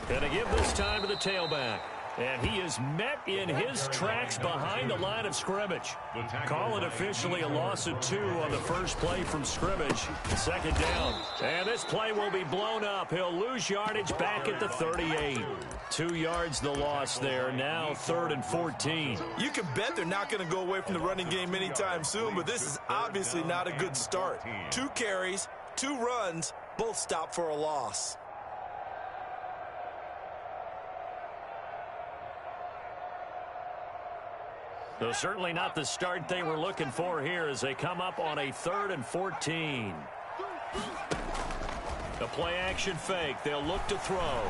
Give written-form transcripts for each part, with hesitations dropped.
Gonna give this time to the tailback. And he is met in his tracks behind the line of scrimmage. Call it officially a loss of 2 on the first play from scrimmage. Second down. And this play will be blown up. He'll lose yardage back at the 38. 2 yards the loss there. Now 3rd and 14. You can bet they're not going to go away from the running game anytime soon, but this is obviously not a good start. 2 carries, 2 runs, both stopped for a loss. So certainly not the start they were looking for here as they come up on a 3rd and 14. The play action fake. They'll look to throw.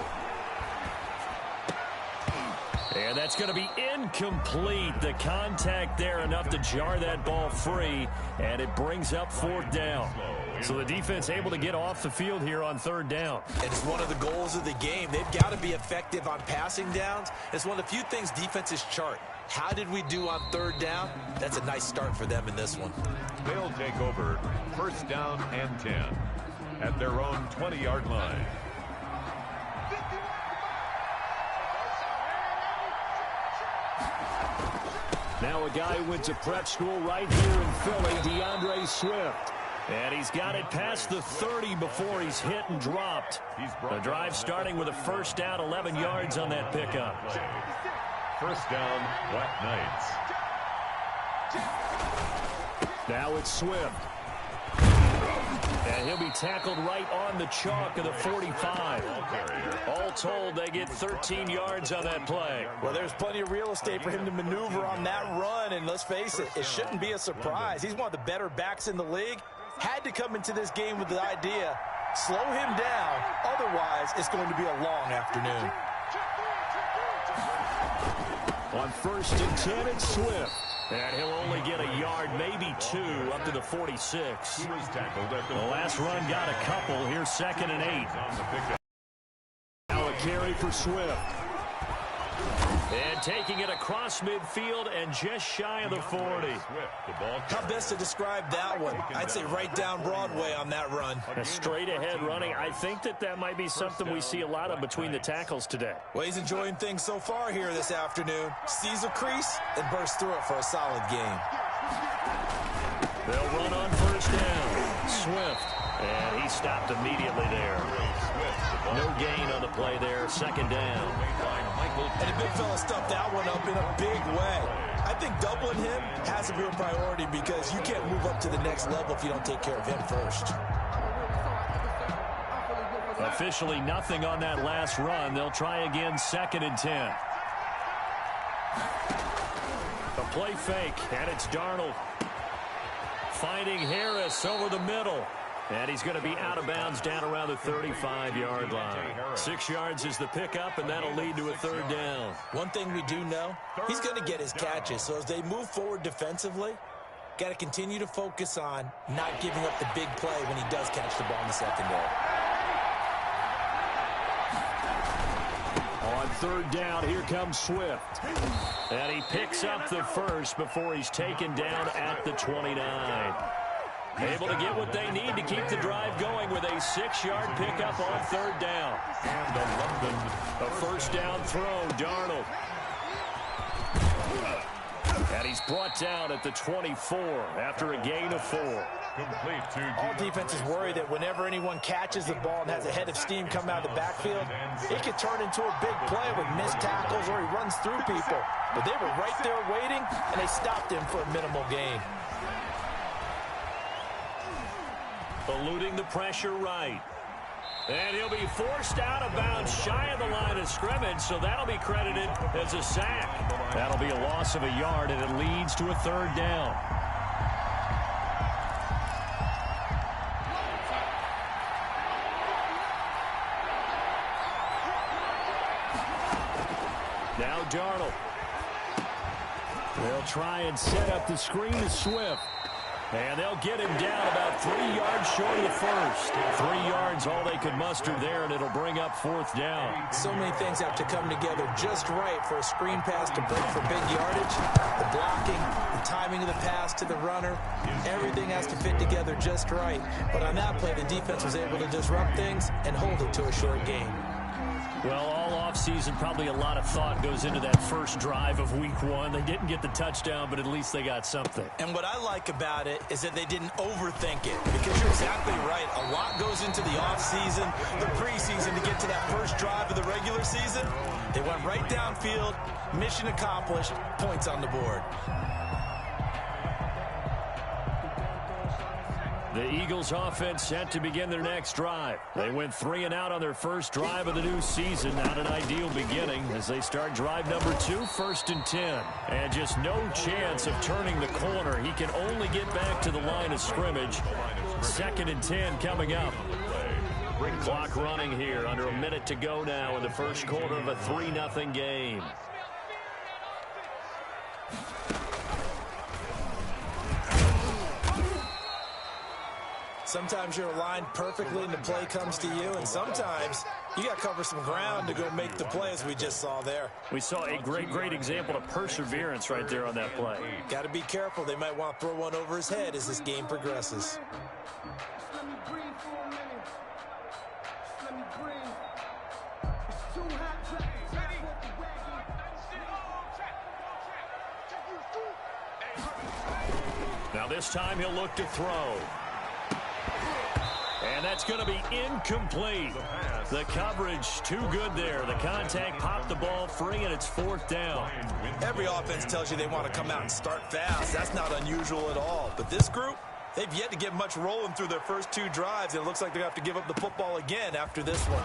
And that's going to be incomplete. The contact there enough to jar that ball free, and it brings up 4th down. So the defense able to get off the field here on 3rd down. And it's one of the goals of the game. They've got to be effective on passing downs. It's one of the few things defenses chart. How did we do on 3rd down? That's a nice start for them in this one. They'll take over 1st down and 10 at their own 20-yard line. Now a guy who went to prep school right here in Philly, DeAndre Swift. And he's got it past the 30 before he's hit and dropped. The drive starting with a 1st down, 11 yards on that pickup. 1st down, Black Knights. Now it's Swift. And he'll be tackled right on the chalk of the 45. All told, they get 13 yards on that play. Well, there's plenty of real estate for him to maneuver on that run, and let's face it, it shouldn't be a surprise. He's one of the better backs in the league. Had to come into this game with the idea, slow him down, otherwise it's going to be a long afternoon. On 1st and 10, it's Swift. And he'll only get a yard, maybe 2, up to the 46. He was tackled at The last run got a couple. Here's 2nd and 8. Now a carry for Swift. And taking it across midfield and just shy of the 40. How best to describe that one? I'd say right down Broadway on that run. A straight ahead running. I think that might be something we see a lot of between the tackles today. Well, he's enjoying things so far here this afternoon. Sees a crease and bursts through it for a solid game. They'll run on 1st down. Swift. And he stopped immediately there. No gain on the play there. 2nd down. And the big fella stuffed that one up in a big way. I think doubling him has to be a priority because you can't move up to the next level if you don't take care of him first. Officially nothing on that last run. They'll try again 2nd and 10. A play fake, and it's Darnold. Finding Harris over the middle. And he's going to be out of bounds down around the 35-yard line. 6 yards is the pickup, and that'll lead to a 3rd down. One thing we do know, he's going to get his catches. So as they move forward defensively, got to continue to focus on not giving up the big play when he does catch the ball in the secondary. On 3rd down, here comes Swift. And he picks up the 1st before he's taken down at the 29. Able to get what they need to keep the drive going with a 6-yard pickup on 3rd down. And a 1st down throw, Darnold. And he's brought down at the 24 after a gain of 4. complete to all defenses worry that whenever anyone catches the ball and has a head of steam come out of the backfield, it could turn into a big play with missed tackles or he runs through people. But they were right there waiting, and they stopped him for a minimal gain. Eluding the pressure right. And he'll be forced out of bounds shy of the line of scrimmage, so that'll be credited as a sack. That'll be a loss of a yard, and it leads to a 3rd down. Now Darnold. They'll try and set up the screen to Swift. And they'll get him down about 3 yards short of the first. 3 yards all they could muster there, and it'll bring up 4th down. So many things have to come together just right for a screen pass to break for big yardage. The blocking, the timing of the pass to the runner, everything has to fit together just right. But on that play, the defense was able to disrupt things and hold it to a short gain. Well, all offseason, probably a lot of thought goes into that first drive of week one. They didn't get the touchdown, but at least they got something. And what I like about it is that they didn't overthink it, because you're exactly right. A lot goes into the offseason, the preseason to get to that first drive of the regular season. They went right downfield, mission accomplished, points on the board. The Eagles offense set to begin their next drive. They went 3 and out on their first drive of the new season. Not an ideal beginning as they start drive number 2, 1st and 10. And just no chance of turning the corner. He can only get back to the line of scrimmage. 2nd and 10 coming up. Clock running here. Under a minute to go now in the first quarter of a 3-0 game. Sometimes you're aligned perfectly and the play comes to you, and sometimes you got to cover some ground to go make the play, as we just saw there. We saw a great example of perseverance right there on that play. Got to be careful. They might want to throw one over his head as this game progresses. Now this time he'll look to throw. And that's going to be incomplete. The coverage too good there. The contact popped the ball free, and it's 4th down. Every offense tells you they want to come out and start fast. That's not unusual at all. But this group, they've yet to get much rolling through their first 2 drives. And it looks like they're going to have to give up the football again after this one.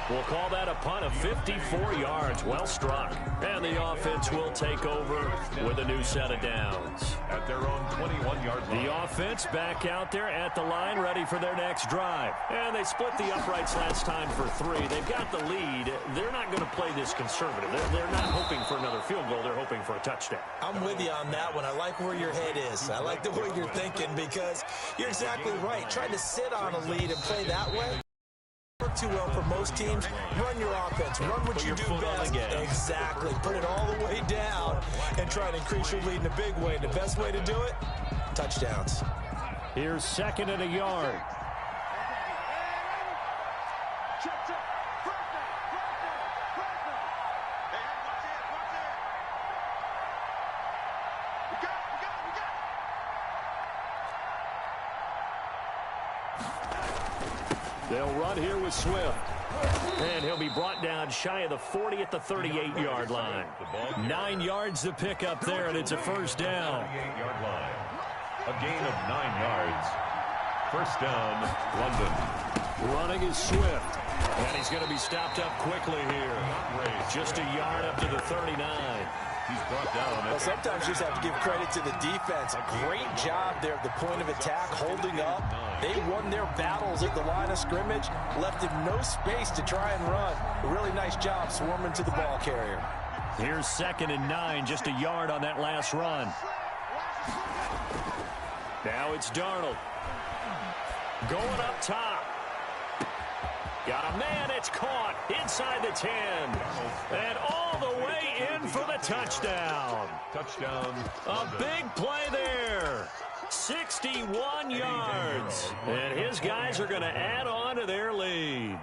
We'll call that a punt of 54 yards. Well struck. And the offense will take over with a new set of downs. At their own 21-yard line. The offense back out there at the line, ready for their next drive. And they split the uprights last time for 3. They've got the lead. They're not going to play this conservative. They're not hoping for another field goal. They're hoping for a touchdown. I'm with you on that one. I like where your head is. I like the way you're thinking, because you're exactly right. Trying to sit on a lead and play that way work too well for most teams. Run your offense. Run what you do best. Exactly. Put it all the way down and try to increase your lead in a big way. The best way to do it, touchdowns. Here's 2nd and a yard. They'll run here with Swift. And he'll be brought down shy of the 40 at the 38-yard line. 9 yards to pick up there, and it's a 1st down. 38-yard line. A gain of 9 yards. 1st down, London. Running is Swift. And he's going to be stopped up quickly here. Just a yard up to the 39. He's brought down. Well, sometimes you just have to give credit to the defense. Great job there at the point of attack, holding up. They won their battles at the line of scrimmage, left him no space to try and run. A really nice job swarming to the ball carrier. Here's 2nd and 9, just a yard on that last run. Now it's Darnold. Going up top. Got a man, it's caught inside the 10. And all the way in for the touchdown. Touchdown. A big play there. 61 yards. And his guys are going to add on to their lead.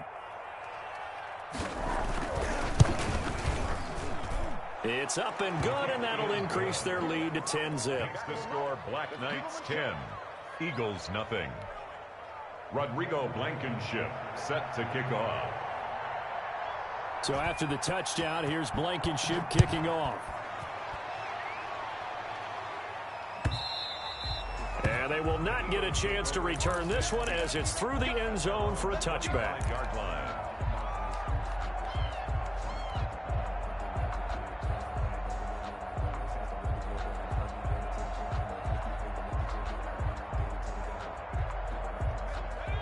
It's up and good, and that'll increase their lead to 10-zip. The score, Black Knights 10, Eagles nothing. Rodrigo Blankenship set to kick off. So after the touchdown, here's Blankenship kicking off. And they will not get a chance to return this one as it's through the end zone for a touchback. 5-yard line.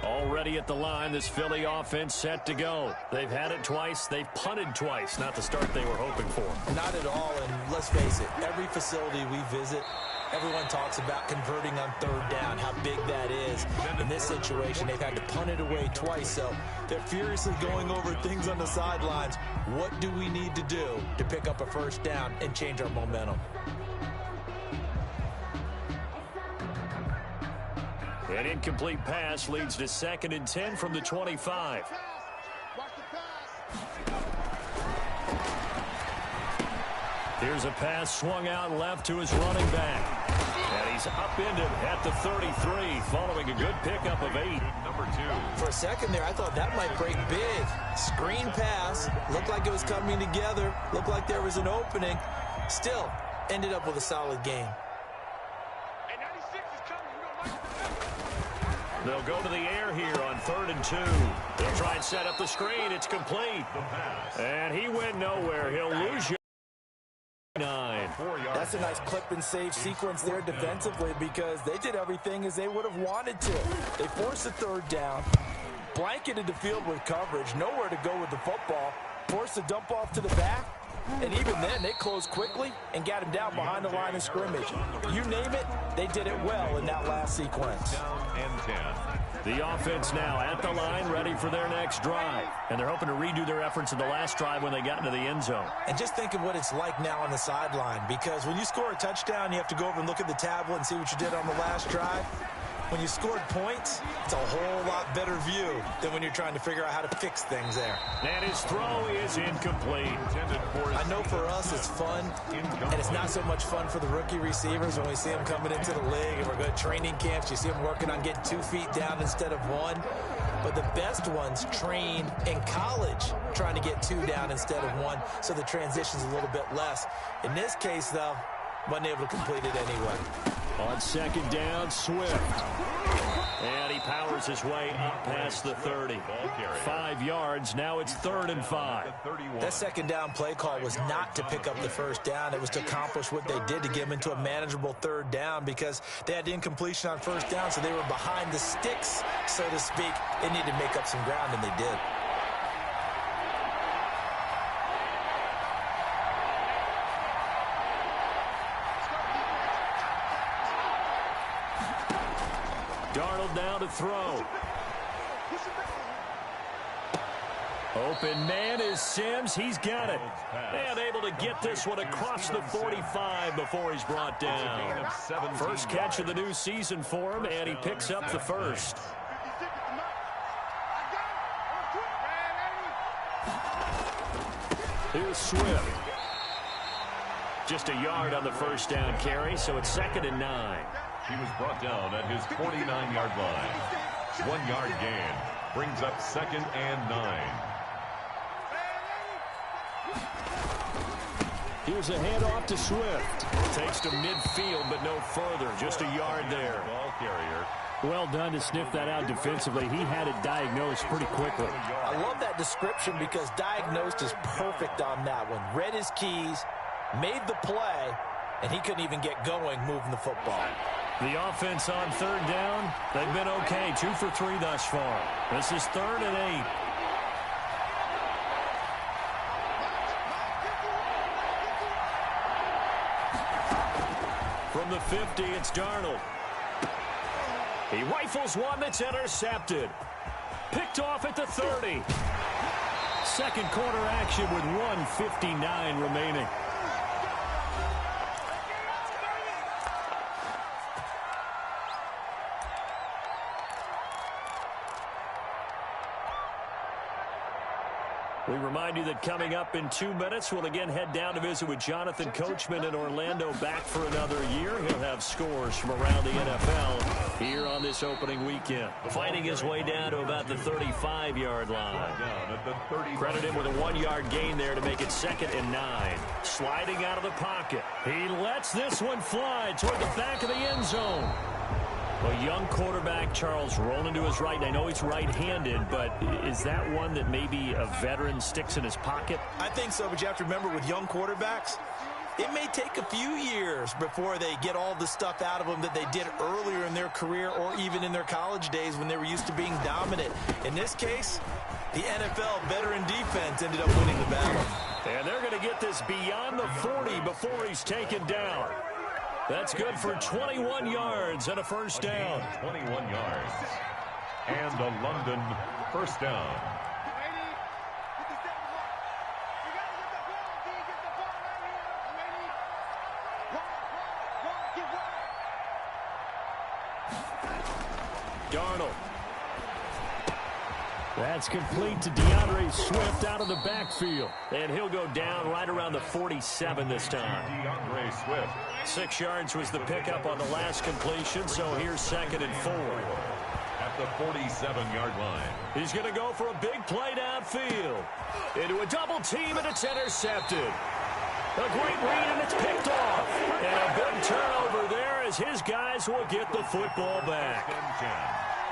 Already at the line, this Philly offense set to go. They've had it twice. They've punted twice. Not the start they were hoping for. Not at all, and let's face it, every facility we visit, everyone talks about converting on 3rd down, how big that is. In this situation, they've had to punt it away twice, so they're furiously going over things on the sidelines. What do we need to do to pick up a 1st down and change our momentum? An incomplete pass leads to 2nd and 10 from the 25. Here's a pass swung out left to his running back. And he's upended at the 33 following a good pickup of 8. Number 2. For a second there, I thought that might break big. Screen pass. Looked like it was coming together. Looked like there was an opening. Still, ended up with a solid game. They'll go to the air here on 3rd and 2. They'll try and set up the screen. It's complete. And he went nowhere. He'll lose you. 9. That's a nice clip and save sequence there defensively because they did everything as they would have wanted to. They forced a 3rd down, blanketed the field with coverage, nowhere to go with the football, forced a dump off to the back, and even then they closed quickly and got him down behind the line of scrimmage. You name it, they did it well in that last sequence. And 10. The offense now at the line, ready for their next drive. And they're hoping to redo their efforts in the last drive when they got into the end zone. And just think of what it's like now on the sideline, because when you score a touchdown, you have to go over and look at the tablet and see what you did on the last drive. When you scored points, it's a whole lot better view than when you're trying to figure out how to fix things there. And his throw is incomplete. I know for us it's fun, and it's not so much fun for the rookie receivers when we see them coming into the league and we're going to training camps. You see them working on getting 2 feet down instead of 1. But the best ones trained in college trying to get 2 down instead of 1, so the transition's a little bit less. In this case, though, wasn't able to complete it anyway. On 2nd down, Swift. And he powers his way up past the 30. 5 yards. Now it's 3rd and 5. That 2nd down play call was not to pick up the 1st down. It was to accomplish what they did to get them into a manageable 3rd down because they had incompletion on 1st down, so they were behind the sticks, so to speak. They needed to make up some ground, and they did. Darnold now to throw. Open man is Sims. He's got it. And able to get this one across the 45 before he's brought down. First catch of the new season for him, and he picks up the 1st. Here's Swift. Just a yard on the 1st down carry, so it's 2nd and 9. He was brought down at his 49-yard line. 1 yard gain brings up 2nd and 9. Here's a handoff to Swift. Takes to midfield, but no further. Just a yard there. Ball carrier. Well done to sniff that out defensively. He had it diagnosed pretty quickly. I love that description because diagnosed is perfect on that one. Read his keys, made the play, and he couldn't even get going moving the football. The offense on 3rd down, they've been okay. 2 for 3 thus far. This is 3rd and 8. From the 50, it's Darnold. He rifles one that's intercepted. Picked off at the 30. Second quarter action with 1:59 remaining. We remind you that coming up in 2 minutes, we'll again head down to visit with Jonathan Coachman in Orlando, back for another year. He'll have scores from around the NFL here on this opening weekend. Fighting his way down to about the 35-yard line. Credit him with a 1-yard gain there to make it 2nd and 9. Sliding out of the pocket. He lets this one fly toward the back of the end zone. A young quarterback, Charles, rolling to his right. I know he's right-handed, but is that one that maybe a veteran sticks in his pocket? I think so, but you have to remember with young quarterbacks, it may take a few years before they get all the stuff out of them that they did earlier in their career or even in their college days when they were used to being dominant. In this case, the NFL veteran defense ended up winning the battle. And they're going to get this beyond the 40 before he's taken down. That's good for 21 yards and a first down. 21 yards. And a London first down. Darnold. That's complete to DeAndre Swift out of the backfield. And he'll go down right around the 47 this time. DeAndre Swift. 6 yards was the pickup on the last completion, so here's 2nd and 4. At the 47-yard line. He's going to go for a big play downfield. Into a double team, and it's intercepted. A great read, and it's picked off. And a big turnover there as his guys will get the football back.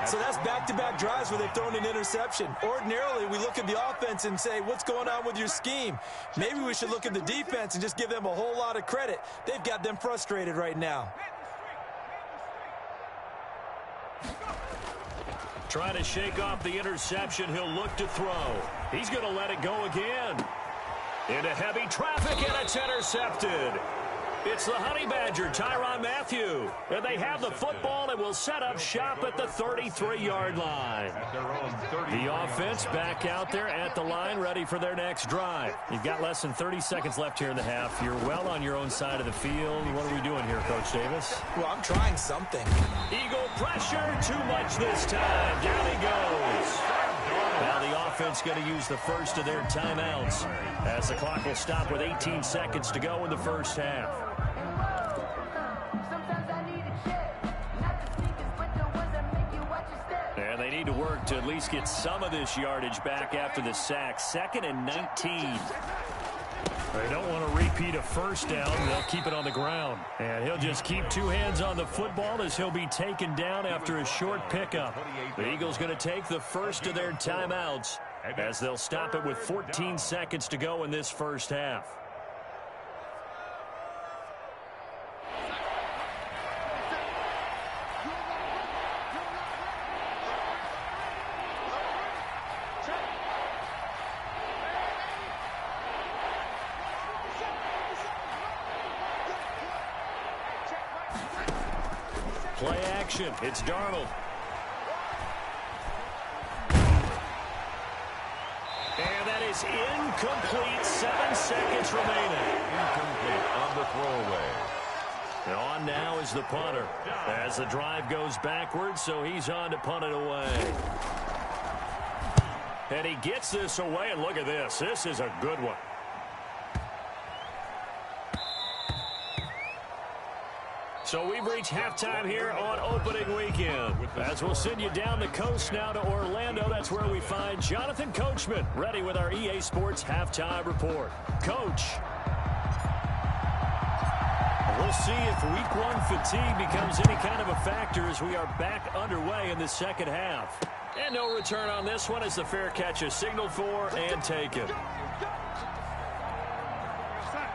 So that's back-to-back drives where they've thrown an interception. Ordinarily, we look at the offense and say, what's going on with your scheme? Maybe we should look at the defense and just give them a whole lot of credit. They've got them frustrated right now. Trying to shake off the interception, he'll look to throw. He's going to let it go again. Into heavy traffic, and it's intercepted. It's the Honey Badger, Tyrann Mathieu. And they have the football and will set up shop at the 33-yard line. The offense back out there at the line, ready for their next drive. You've got less than 30 seconds left here in the half. You're well on your own side of the field. What are we doing here, Coach Davis? Well, I'm trying something. Eagle pressure, too much this time. Down he goes. Now the offense going to use the first of their timeouts as the clock will stop with 18 seconds to go in the first half. And they need to work to at least get some of this yardage back after the sack. 2nd and 19. They don't want to repeat a first down. They'll keep it on the ground. And he'll just keep 2 hands on the football as he'll be taken down after a short pickup. The Eagles going to take the first of their timeouts as they'll stop it with 14 seconds to go in this first half. Play action. It's Darnold. And that is incomplete. 7 seconds remaining. Incomplete on the throwaway. And on now is the punter as the drive goes backwards, so he's on to punt it away. And he gets this away, and look at this. This is a good one. So we've reached halftime here on opening weekend. As we'll send you down the coast now to Orlando, that's where we find Jonathan Coachman, ready with our EA Sports halftime report. Coach. We'll see if week 1 fatigue becomes any kind of a factor as we are back underway in the second half. And no return on this one as the fair catch is signaled for and taken.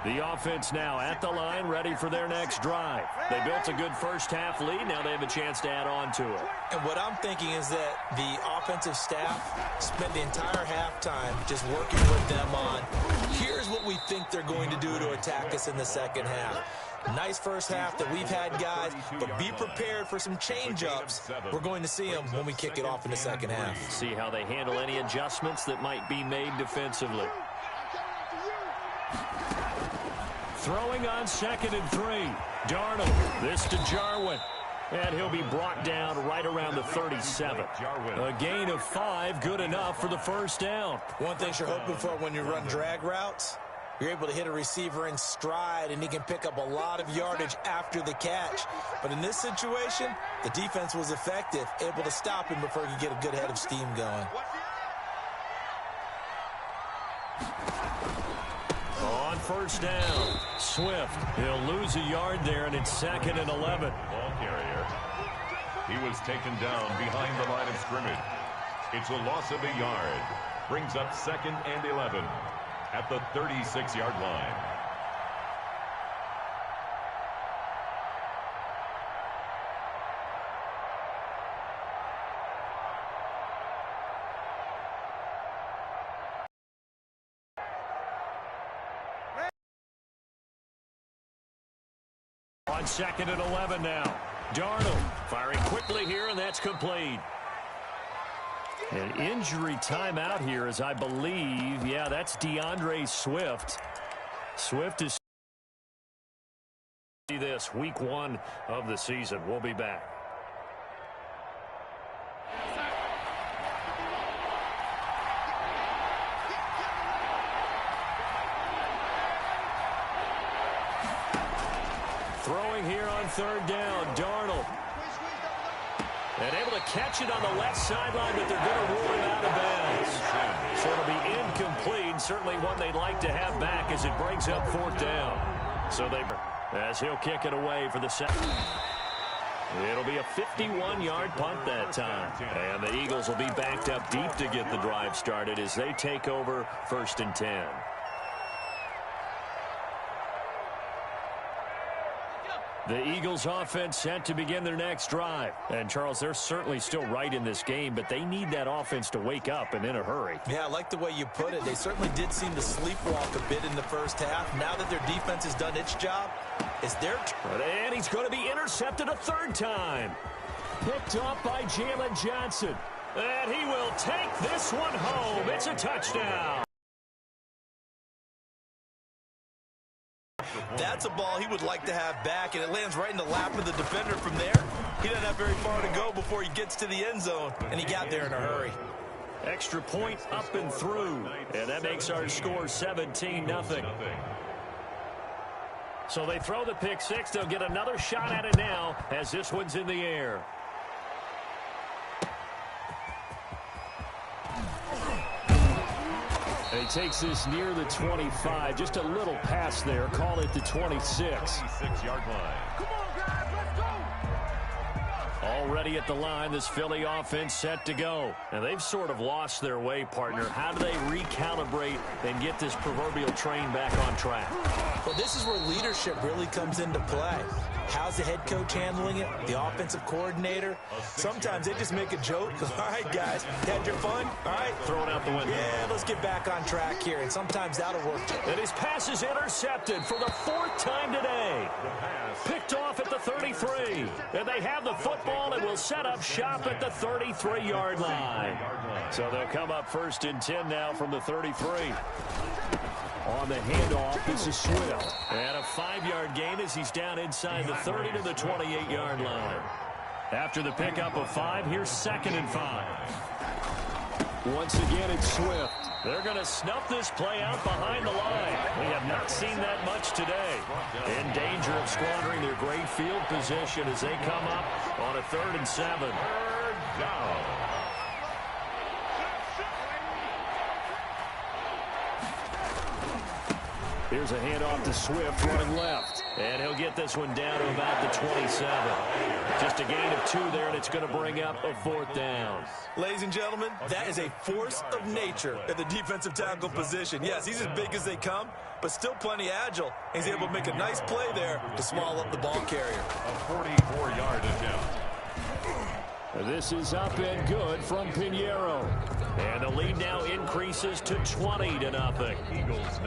The offense now at the line, ready for their next drive. They built a good first half lead. Now they have a chance to add on to it. And what I'm thinking is that the offensive staff spent the entire halftime just working with them on, here's what we think they're going to do to attack us in the second half. Nice first half that we've had, guys, but be prepared for some change-ups. We're going to see them when we kick it off in the second half. See how they handle any adjustments that might be made defensively. Throwing on 2nd and 3. Darnold. This to Jarwin. And he'll be brought down right around the 37. A gain of 5, good enough for the first down. One thing you're hoping for when you run drag routes, you're able to hit a receiver in stride, and he can pick up a lot of yardage after the catch. But in this situation, the defense was effective, able to stop him before he could get a good head of steam going. On first down, Swift. He'll lose a yard there, and it's 2nd and 11. Ball carrier. He was taken down behind the line of scrimmage. It's a loss of a yard. Brings up 2nd and 11 at the 36-yard line. On 2nd and 11 now. Darnold firing quickly here, and that's complete. An injury timeout here, as I believe, yeah, that's DeAndre Swift. Swift is this week 1 of the season. We'll be back. Throwing here on third down, Darnold. And able to catch it on the left sideline, but they're going to rule him out of bounds. So it'll be incomplete, certainly one they'd like to have back as it brings up fourth down. So as he'll kick it away for the second. It'll be a 51-yard punt that time. And the Eagles will be backed up deep to get the drive started as they take over 1st and 10. The Eagles offense set to begin their next drive. And, Charles, they're certainly still right in this game, but they need that offense to wake up and in a hurry. Yeah, I like the way you put it. They certainly did seem to sleepwalk a bit in the first half. Now that their defense has done its job, it's their turn. And he's going to be intercepted a third time. Picked off by Jalen Johnson. And he will take this one home. It's a touchdown. That's a ball he would like to have back, and it lands right in the lap of the defender from there. He doesn't have very far to go before he gets to the end zone, and he got there in a hurry. Extra point up and through, and that makes our score 17-0. So they throw the pick six. They'll get another shot at it now as this one's in the air. And he takes this near the 25. Just a little pass there. Call it the 26. 26-yard line. Come on, guys, let's go. Already at the line, this Philly offense set to go. And they've sort of lost their way, partner. How do they recalibrate and get this proverbial train back on track? Well, this is where leadership really comes into play. How's the head coach handling it? The offensive coordinator? Sometimes they just make a joke. All right, guys, you had your fun? All right. Throw it out the window. Yeah, let's get back on track here, and sometimes that'll work. And his pass is intercepted for the fourth time today. Picked off at the 33. And they have the football and will set up shop at the 33-yard line. So they'll come up 1st and 10 now from the 33. On the handoff, this is Swift. And a 5-yard gain as he's down inside the 30 to the 28-yard line. After the pickup of 5, here's 2nd and 5. Once again, it's Swift. They're going to snuff this play out behind the line. We have not seen that much today. In danger of squandering their great field position as they come up on a 3rd and 7. Third down. Here's a handoff to Swift running left. And he'll get this one down to about the 27. Just a gain of 2 there, and it's going to bring up a 4th down. Ladies and gentlemen, that is a force of nature at the defensive tackle position. Yes, he's as big as they come, but still plenty agile. He's able to make a nice play there to small up the ball carrier. A 44-yard attempt. This is up and good from Pinheiro. And the lead now increases to 20-0.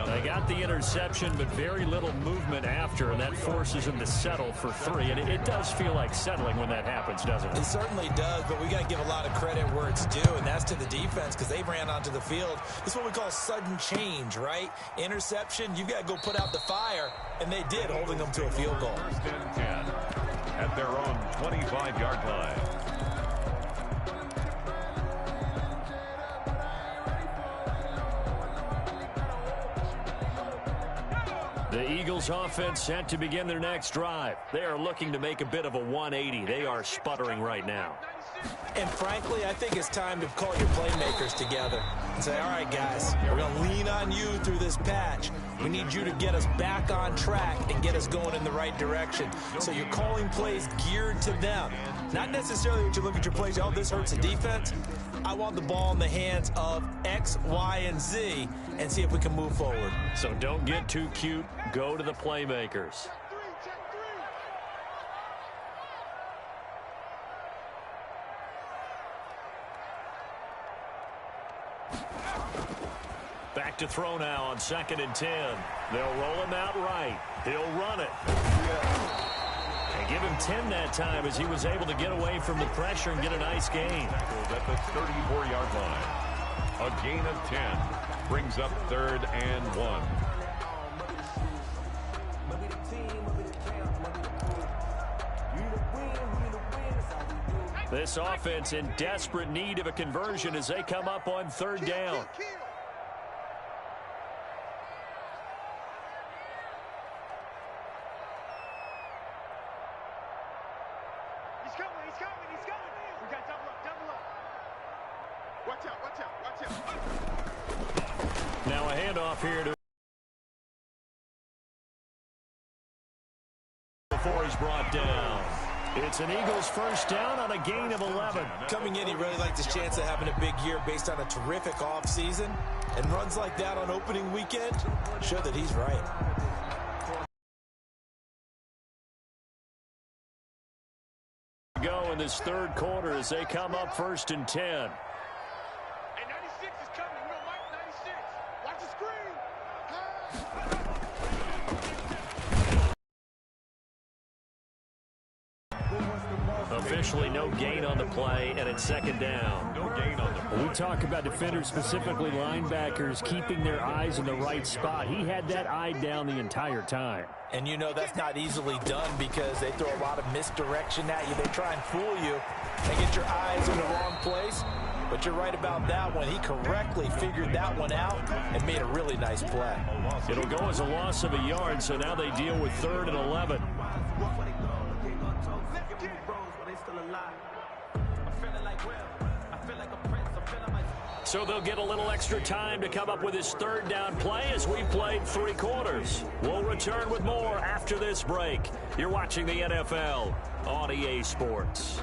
They got the interception, but very little movement after, and that forces them to settle for 3. And it does feel like settling when that happens, doesn't it? It certainly does, but we got to give a lot of credit where it's due, and that's to the defense because they ran onto the field. This is what we call sudden change, right? Interception, you've got to go put out the fire, and they did, holding them to a field goal. 1st and 10 at their own 25-yard line. The Eagles offense set to begin their next drive. They are looking to make a bit of a 180. They are sputtering right now. And frankly, I think it's time to call your playmakers together and say, all right, guys, we're going to lean on you through this patch. We need you to get us back on track and get us going in the right direction. So you're calling plays geared to them. Not necessarily when you look at your plays, oh, this hurts the defense. I want the ball in the hands of X, Y, and Z and see if we can move forward. So don't get too cute. Go to the playmakers. Back to throw now on 2nd and 10. They'll roll him out right. He'll run it. And give him 10 that time as he was able to get away from the pressure and get a nice gain. At the 34-yard line. A gain of 10 brings up 3rd and 1. This offense in desperate need of a conversion as they come up on 3rd down. Now a handoff here to before he's brought down. It's an Eagles first down on a gain of 11. Coming in, he really liked his chance of having a big year based on a terrific offseason. And runs like that on opening weekend show that he's right. Go in this third quarter as they come up 1st and 10. Hey, 96 is coming. You know, Mike, 96. Watch the screen. Officially no gain on the play, and it's 2nd down. No gain on the play. We talk about defenders, specifically linebackers, keeping their eyes in the right spot. He had that eye down the entire time. And you know that's not easily done because they throw a lot of misdirection at you. They try and fool you and get your eyes in the wrong place. But you're right about that one. He correctly figured that one out and made a really nice play. It'll go as a loss of a yard, so now they deal with 3rd and 11. So they'll get a little extra time to come up with his 3rd down play as we played 3 quarters. We'll return with more after this break. You're watching the NFL on EA Sports.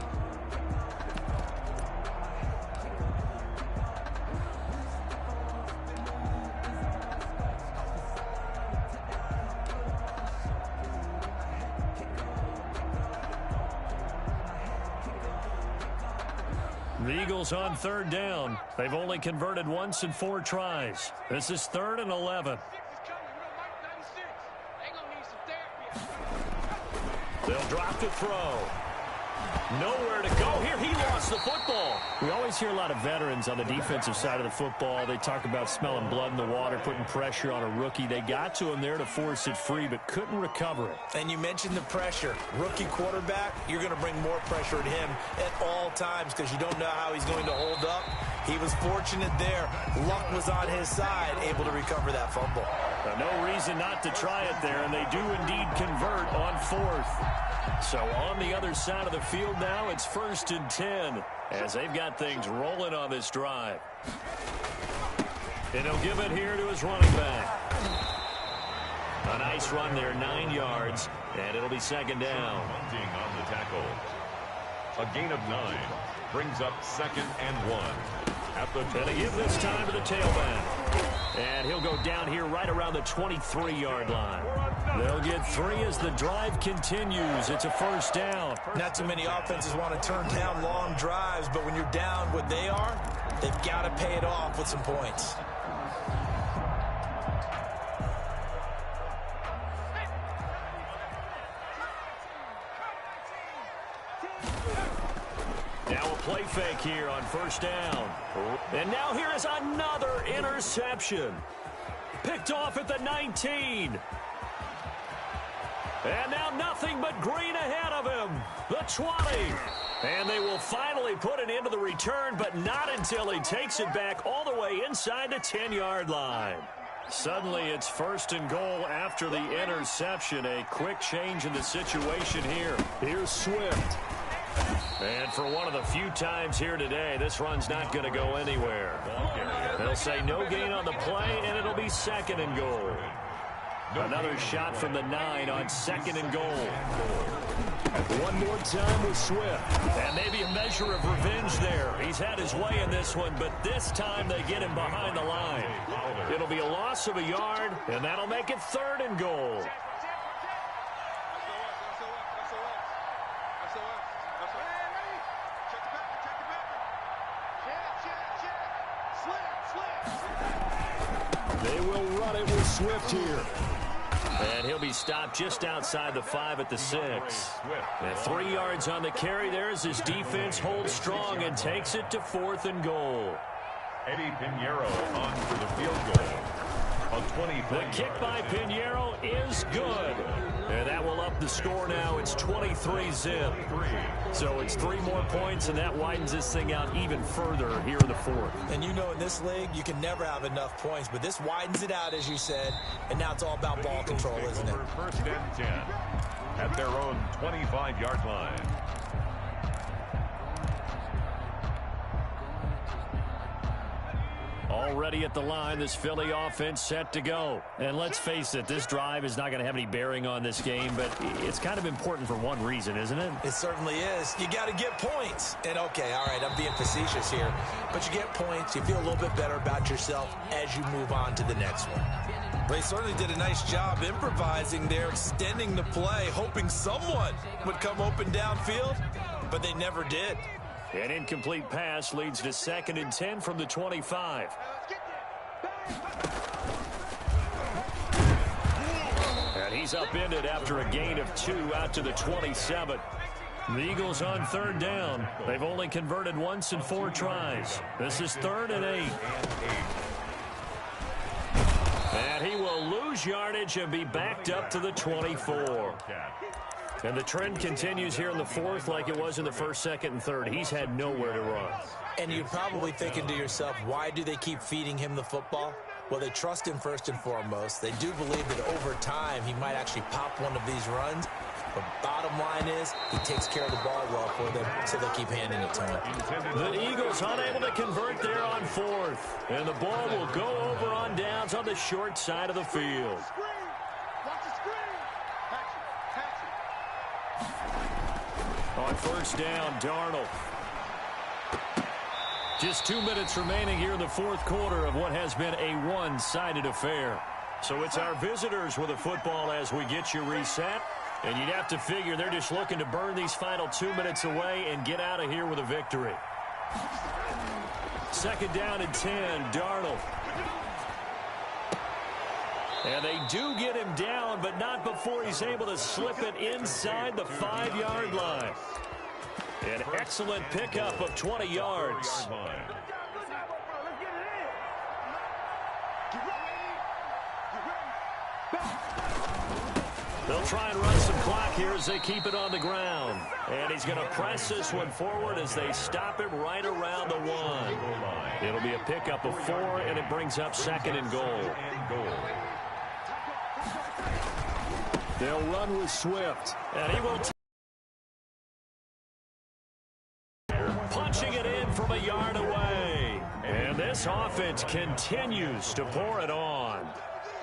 The Eagles on 3rd down. They've only converted once in 4 tries. This is 3rd and 11. They'll drop to throw. Nowhere to go here. He lost the football. We always hear a lot of veterans on the defensive side of the football. They talk about smelling blood in the water, putting pressure on a rookie. They got to him there to force it free, but couldn't recover it. And you mentioned the pressure. Rookie quarterback, you're going to bring more pressure at him at all times because you don't know how he's going to hold up. He was fortunate there. Luck was on his side, able to recover that fumble. No reason not to try it there, and they do indeed convert on 4th. So on the other side of the field now, it's 1st and 10 as they've got things rolling on this drive. And he'll give it here to his running back. A nice run there, 9 yards, and it'll be 2nd down. Bunting on the tackle. A gain of 9 brings up 2nd and 1. At the and they give this time to the tailback. And he'll go down here right around the 23-yard line. They'll get 3 as the drive continues. It's a 1st down. Not too many offenses want to turn down long drives, but when you're down what they are, they've got to pay it off with some points. Now a play fake here on 1st down. And now here is another interception. Picked off at the 19. And now nothing but green ahead of him. The 20. And they will finally put an end to the return, but not until he takes it back all the way inside the 10-yard line. Suddenly it's 1st and goal after the interception. A quick change in the situation here. Here's Swift. And for one of the few times here today, this run's not going to go anywhere. They'll say no gain on the play, and it'll be 2nd and goal. Another shot from the 9 on 2nd and goal. One more time with Swift. And maybe a measure of revenge there. He's had his way in this one, but this time they get him behind the line. It'll be a loss of a yard, and that'll make it 3rd and goal. They will run it with Swift here. And he'll be stopped just outside the 5 at the 6. And 3 yards on the carry there as his defense holds strong and takes it to 4th and goal. Eddie Pinheiro on for the field goal. A 25. The kick by Pinheiro is good. And that will up the score now. It's 23-zip. So it's 3 more points, and that widens this thing out even further here in the 4th. And you know in this league, you can never have enough points, but this widens it out, as you said, and now it's all about ball control, isn't it? 1st and 10 at their own 25-yard line. Already at the line, this Philly offense set to go. And let's face it, this drive is not going to have any bearing on this game, but it's kind of important for one reason, isn't it? It certainly is. You got to get points. And, okay, all right, I'm being facetious here, but you get points. You feel a little bit better about yourself as you move on to the next one. They certainly did a nice job improvising there, extending the play, hoping someone would come open downfield, but they never did. An incomplete pass leads to 2nd and 10 from the 25. And he's upended after a gain of 2 out to the 27. The Eagles on 3rd down. They've only converted once in 4 tries. This is 3rd and 8. And he will lose yardage and be backed up to the 24. And the trend continues here in the 4th like it was in the 1st, 2nd, and 3rd. He's had nowhere to run. And you're probably thinking to yourself, why do they keep feeding him the football? Well, they trust him first and foremost. They do believe that over time he might actually pop one of these runs. But bottom line is he takes care of the ball well for them, so they keep handing it to him. The Eagles unable to convert there on 4th. And the ball will go over on downs on the short side of the field. On 1st down, Darnold. Just 2 minutes remaining here in the 4th quarter of what has been a one-sided affair. So it's our visitors with the football as we get you reset. And you'd have to figure they're just looking to burn these final 2 minutes away and get out of here with a victory. 2nd down and 10, Darnold. And they do get him down, but not before he's able to slip it inside the 5-yard line. An excellent pickup of 20 yards. They'll try and run some clock here as they keep it on the ground. And he's going to press this one forward as they stop him right around the 1. It'll be a pickup of 4, and it brings up 2nd and goal. They'll run with Swift, and he will punching it in from a yard away. And this offense continues to pour it on.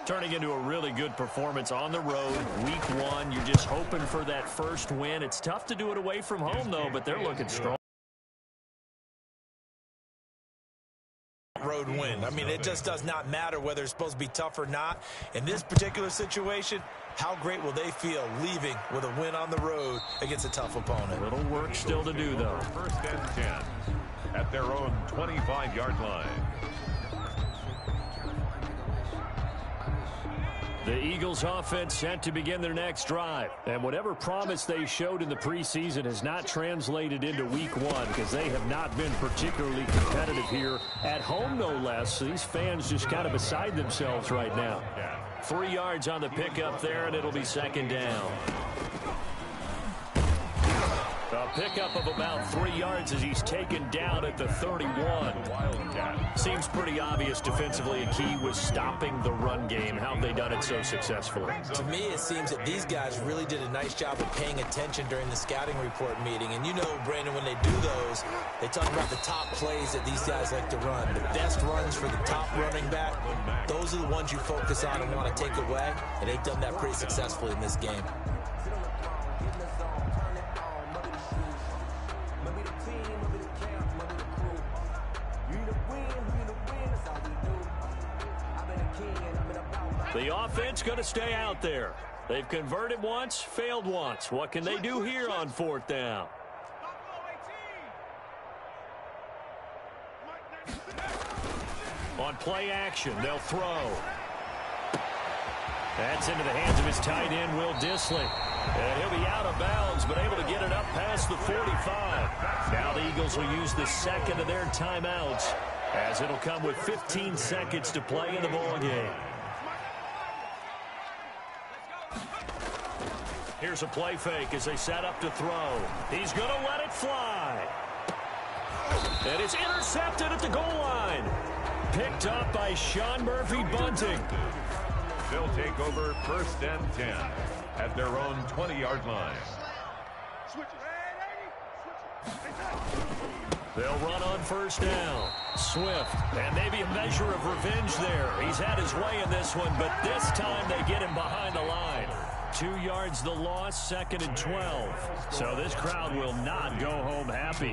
Turning into a really good performance on the road. Week 1, you're just hoping for that first win. It's tough to do it away from home, though, but they're looking strong. Road win. I mean, it just does not matter whether it's supposed to be tough or not. In this particular situation, how great will they feel leaving with a win on the road against a tough opponent? A little work still to do, though. 1st and 10 at their own 25-yard line. The Eagles offense set to begin their next drive. And whatever promise they showed in the preseason has not translated into week 1 because they have not been particularly competitive here at home, no less. So these fans just kind of beside themselves right now. 3 yards on the pickup there, and it'll be 2nd down. A pickup of about 3 yards as he's taken down at the 31. Seems pretty obvious defensively. A key was stopping the run game. How have they done it so successfully? To me, it seems that these guys really did a nice job of paying attention during the scouting report meeting. And you know, Brandon, when they do those, they talk about the top plays that these guys like to run. The best runs for the top running back, those are the ones you focus on and want to take away. And they've done that pretty successfully in this game. The offense going to stay out there. They've converted once, failed once. What can they do here on 4th down? On play action, they'll throw. That's into the hands of his tight end, Will Dissly. And he'll be out of bounds, but able to get it up past the 45. Now the Eagles will use the 2nd of their timeouts, as it'll come with 15 seconds to play in the ballgame. Here's a play fake as they set up to throw. He's going to let it fly. And it's intercepted at the goal line. Picked up by Sean Murphy-Bunting. They'll take over 1st and 10 at their own 20-yard line. They'll run on first down. Swift, and maybe a measure of revenge there. He's had his way in this one, but this time they get him behind the line. 2 yards the loss, 2nd and 12. So this crowd will not go home happy.